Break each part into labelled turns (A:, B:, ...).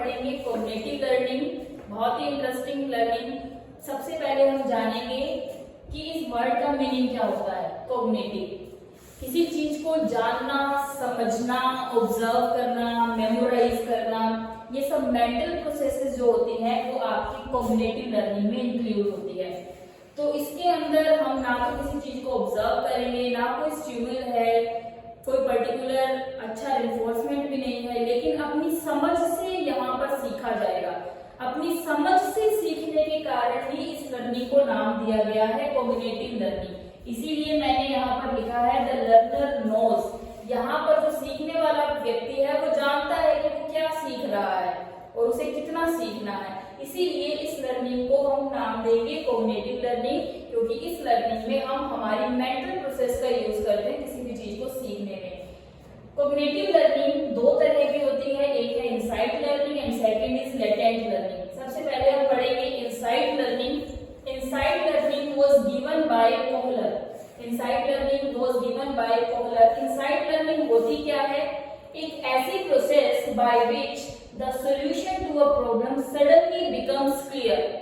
A: पढ़ेंगे cognitive learning, बहुत ही interesting learning. सबसे पहले हम जानेंगे कि इस वर्ड का मीनिंग क्या होता है। कॉग्निटिव, किसी चीज को जानना, समझना, ऑब्जर्व करना, मेमोराइज करना, ये सब मेंटल प्रोसेसेस जो होती हैं वो आपकी कॉग्निटिव लर्निंग में इंक्लूड होती है। तो इसके अंदर हम ना तो किसी चीज को ऑब्जर्व करेंगे, ना कोई स्टिमुलस है, कोई पर्टिकुलर अच्छा रिइंफोर्समेंट भी नहीं है, लेकिन अपनी समझ से यहाँ पर सीखा जाएगा। अपनी समझ से सीखने के कारण ही इस लर्निंग को नाम दिया गया है कॉग्निटिव लर्निंग। इसीलिए मैंने यहाँ पर लिखा है द लर्नर नोज। यहाँ पर जो सीखने वाला व्यक्ति है वो जानता है कि वो क्या सीख रहा है और उसे कितना सीखना है। इसीलिए इस लर्निंग को हम नाम देंगे कॉग्निटिव लर्निंग, क्योंकि इस लर्निंग में हम हमारी मेंटल प्रोसेस का यूज करते हैं किसी भी चीज को सीखने में। कॉग्निटिव लर्निंग दो तरह की होती है, एक है insight learning and second is latent learning. सबसे पहले हम पढ़ेंगे insight learning. Insight learning was given by Kohler. Insight learning was given by Kohler. Insight learning होती क्या है? एक ऐसी process by which the solution to a problem suddenly becomes clear.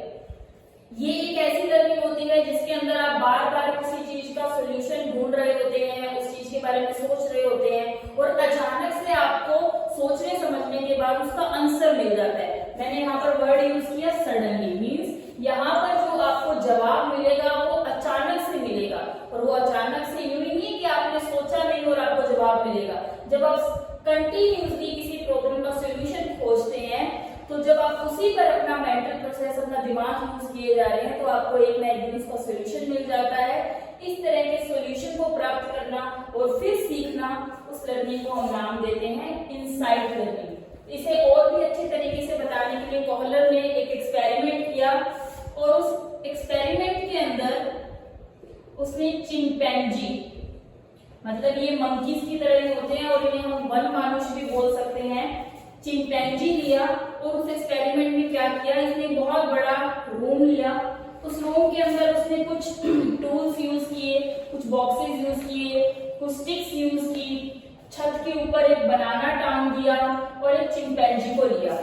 A: ये एक ऐसी लर्निंग होती है जिसके अंदर आप बार बार किसी चीज का सॉल्यूशन ढूंढ रहे होते हैं, उस चीज के बारे में सोच रहे होते हैं और अचानक से आपको सोचने समझने के बाद उसका आंसर मिल जाता है। मैंने यहाँ पर वर्ड यूज किया सडनली, मीन्स यहाँ पर जो आपको जवाब मिलेगा वो अचानक से मिलेगा। और वो अचानक से यूं ही नहीं कि आपने सोचा नहीं और आपको जवाब मिलेगा। जब आप कंटिन्यूसली किसी प्रॉब्लम का सॉल्यूशन खोजते हैं तो जब आप उसी पर अपना मेंटल प्रोसेस, अपना दिमाग यूज किए जा रहे हैं तो आपको एक ना एक दिन उसका सॉल्यूशन मिल जाता है। इस तरह के सॉल्यूशन को प्राप्त करना और फिर सीखना, उस लर्निंग को हम नाम देते हैं इनसाइट लर्निंग। इसे और भी अच्छे तरीके से बताने के लिए कोहलर ने एक एक्सपेरिमेंट किया और उस एक्सपेरिमेंट के अंदर उसने चिंपैंजी, मतलब ये मंकीज की तरह ही होते हैं और इन्हें हम वन मानुष भी बोल सकते हैं, चिंपैंजी लिया और उस एक्सपेरिमेंट में क्या किया, इसने बहुत बड़ा रूम लिया। उस रूम के अंदर उसने कुछ टूल्स यूज किए, कुछ बॉक्सेस यूज किए, कुछ स्टिक्स यूज की, छत के ऊपर एक बनाना टांग दिया और एक चिंपैंजी को लिया।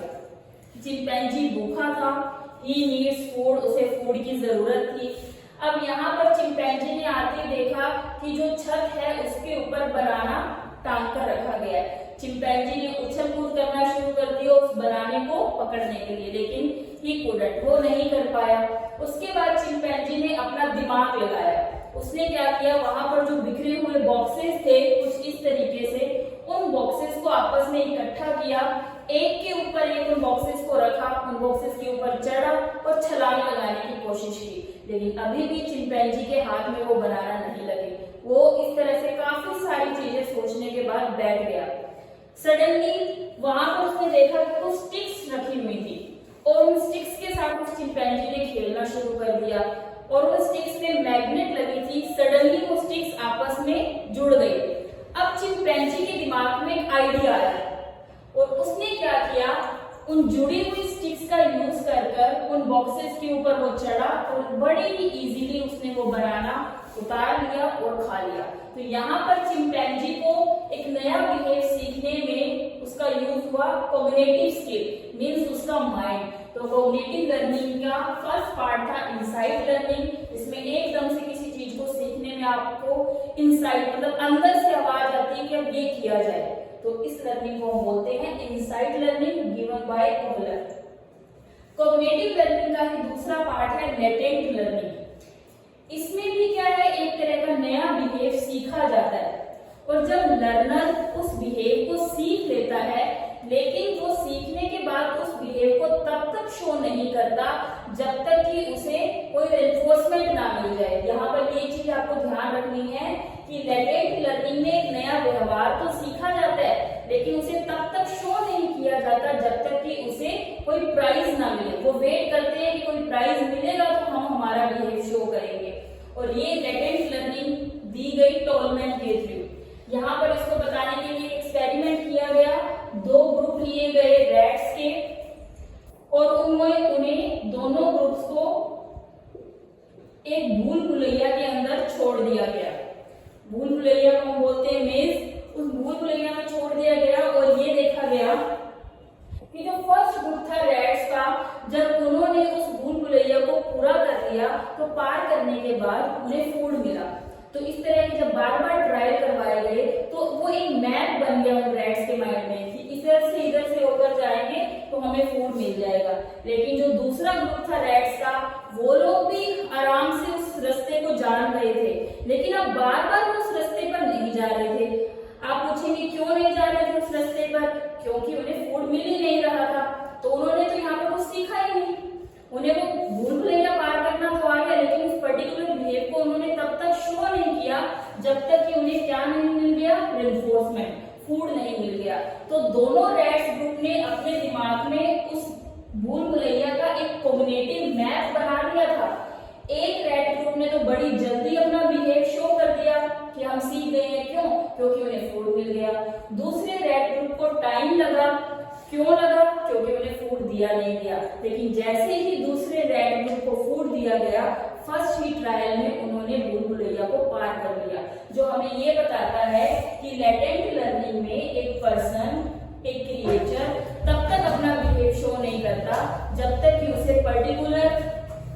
A: चिंपैंजी भूखा था, ही नीड्स फूड, उसे फूड की जरूरत थी। अब यहाँ पर चिंपैंजी ने आते देखा कि जो छत है उसके ऊपर बनाना टांग कर रखा गया है। चिंपैंजी ने उछल कूद करना शुरू कर दिया उस बनाने को पकड़ने के लिए, लेकिन ही कुडंट, वो नहीं कर पाया। उसके बाद चिंपैंजी ने अपना दिमाग लगाया। उसने क्या किया, वहां पर जो बिखरे हुए बॉक्सेस थे कुछ इस तरीके से, उन बॉक्सेस को आपस में इकट्ठा किया, एक के ऊपर एक उन बॉक्सेस को रखा, उन बॉक्सेस के ऊपर चढ़ा और छलांग लगाने की कोशिश की, लेकिन अभी भी चिंपैंजी के हाथ में वो बनाना नहीं लगे। वो इस तरह से काफी सारी चीजें सोचने के बाद बैठ गया। सडनली वहां पर उसने देखा कि कुछ स्टिक्स रखी हुई थी और उन स्टिक्स के साथ उस चिंपैंजी ने खेलना शुरू कर दिया और उन स्टिक्स में मैग्नेट लगी थी। सडनली वो स्टिक्स आपस में जुड़ गई। अब चिंपैंजी के दिमाग में एक आइडिया आया और उसने क्या किया, उन जुड़ी हुई स्टिक्स का यूज कर उन बॉक्सेस के ऊपर वो चढ़ा और बड़ी ही इजीली उसने वो बनाना उतार लिया और खा लिया। तो यहाँ पर चिंपैंजी को एक नया बिहेव सीखने में उसका यूज हुआ कॉग्निटिव स्किल, मीन्स उसका माइंड। तो कॉग्निटिव लर्निंग का फर्स्ट पार्ट था इनसाइट लर्निंग, जिसमें एकदम से किसी चीज को सीखने में आपको इनसाइट, मतलब अंदर से आवाज आती है कि अब ये किया जाए। तो इस लर्निंग को हम बोलते हैं insight learning given by Kohler. Cognitive learning का ही दूसरा पार्ट है लेटेंट लर्निंग। इसमें भी क्या है, एक तरह का नया बिहेव सीखा जाता है और जब लर्नर उस बिहेव को सीख लेता है, लेकिन वो सीखने के बाद उस बिहेव को तब तक शो नहीं करता जब तक कि उसे कोई रेनफोर्समेंट ना मिल जाए। यहाँ पर ये चीज आपको ध्यान रखनी है कि लेटेंट लर्निंग में एक नया व्यवहार तो सीखा जाता है, लेकिन उसे तब तक शो नहीं किया जाता जब तक कि उसे कोई प्राइज ना मिले। वो वेट करते हैं कि कोई प्राइज मिलेगा तो हम हमारा बिहेव शो करेंगे। और ये लेटेंट लर्निंग दी गई टोलमैन के थ्रू। यहाँ पर इसको बताने के लिए एक्सपेरिमेंट किया गया। दो ग्रुप लिए गए रैट्स के और उन्हें दोनों ग्रुप्स को एक भूल भुलैया के अंदर छोड़ दिया गया। भूल भुलैया को हम बोलते हैं मेज। उस भूल भुलैया में छोड़ दिया गया और ये देखा गया कि जो फर्स्ट ग्रुप मिल जाएगा। लेकिन जो दूसरा ग्रुप था रैट्स का, वो लोग भी आराम से उस रास्ते को जान रहे थे, लेकिन अब बार बार वो उस रास्ते पर नहीं जा रहे थे। आप पूछेंगे क्यों नहीं जा रहे थे उस रास्ते पर? क्योंकि उन्हें फूड मिल ही नहीं रहा था। तो उन्होंने तो यहाँ पर कुछ सीखा ही नहीं। उन्हें वो भूल भुलैया पार करना तो आ गया, लेकिन उस पर्टिकुलर बिहेव को उन्होंने तब तक शो नहीं किया जब तक कि उन्हें क्या नहीं मिल गया, रेनफोर्समेंट, फूड नहीं मिल गया। तो दोनों रैट्स ग्रुप ने अपने दिमाग में उस भूल भुलैया का एक कॉग्निटिव मैप बना लिया था। एक रैट ग्रुप ने तो बड़ी जल्दी अपना बिहेव शो कर दिया कि हम सीख गए हैं। क्यों? क्योंकि उन्हें फूड मिल गया। दूसरे रैट ग्रुप को टाइम लगा। क्यों लगा? क्योंकि उन्हें फूड दिया नहीं गया। लेकिन जैसे ही दूसरे रैट ग्रुप को फूड दिया गया, फर्स्ट ही ट्रायल में उन्होंने भूल भुलैया को पार कर लिया। जो हमें ये बताता है कि लेटेंट लर्निंग में एक पर्सन, एक क्रिएचर तब तक अपना बिहेव शो नहीं करता जब तक कि उसे पर्टिकुलर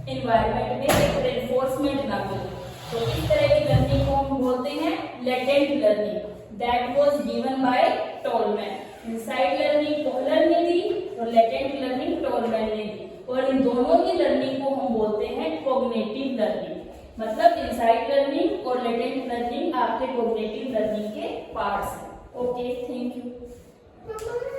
A: एनवायरनमेंट में एक रेनफोर्समेंट ना मिले। तो इस तरह की लर्निंग को हम बोलते हैं latent learning. That was given bye Tolman. Inside learning Kohler ने दी और लेटेंट लर्निंग टोलमैन ने दी, और इन दोनों ही लर्निंग को हम बोलते हैं कॉग्निटिव लर्निंग। मतलब इनसाइड लर्निंग और लेटेंट लर्निंग आपके कॉग्निटिव लर्निंग के पार्ट्स हैं। Okay, thank you.